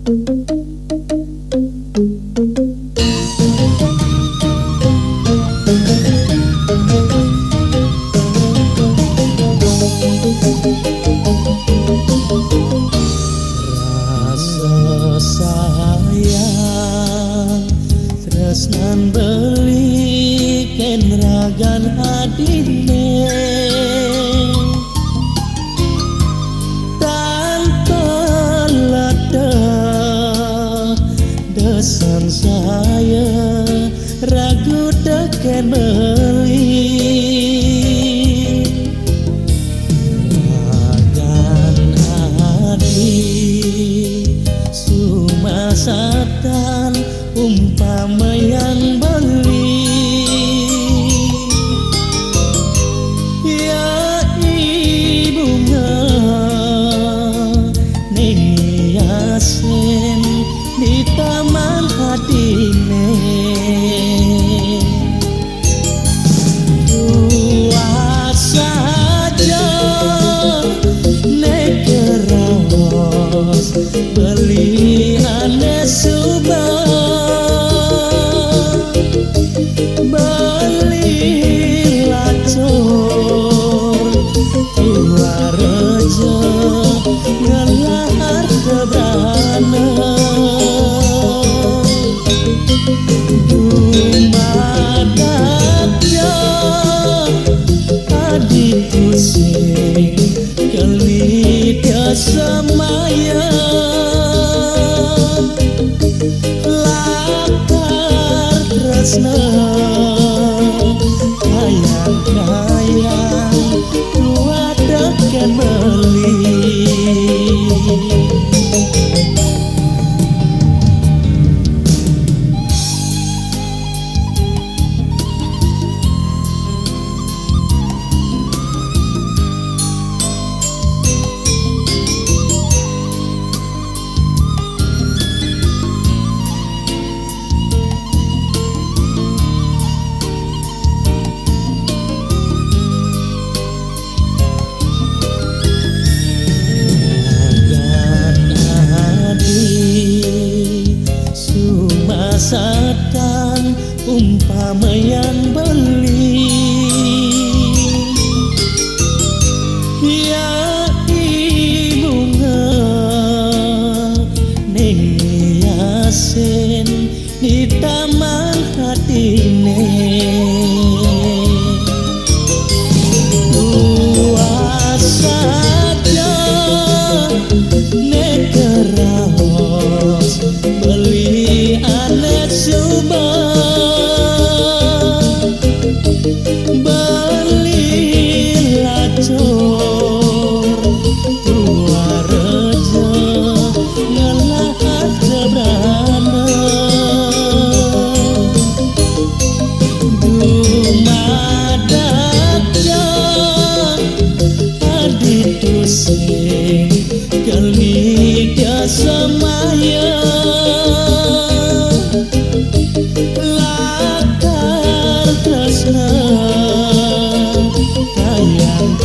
Rasa sayang tresnan beli ken ragan adine tanpa lada desan saya ragu teken beli satan umpama yang beli ya ibunga niasen di taman hatine buat saja nekeros beli ane suba beli lacur tua rejo ngelahar kebrana dumadaknya adik pusing kelitnya semaya lakar tresna kayang-kayang tua deken beli satan umpama yang beli ya ibunga niasen di taman hatine buat saja nekeraos beli ane suba beli lacur tua rejo ngelahar kebrana dumadaknya adik pusing kelitnya semaya lakar tresna kayang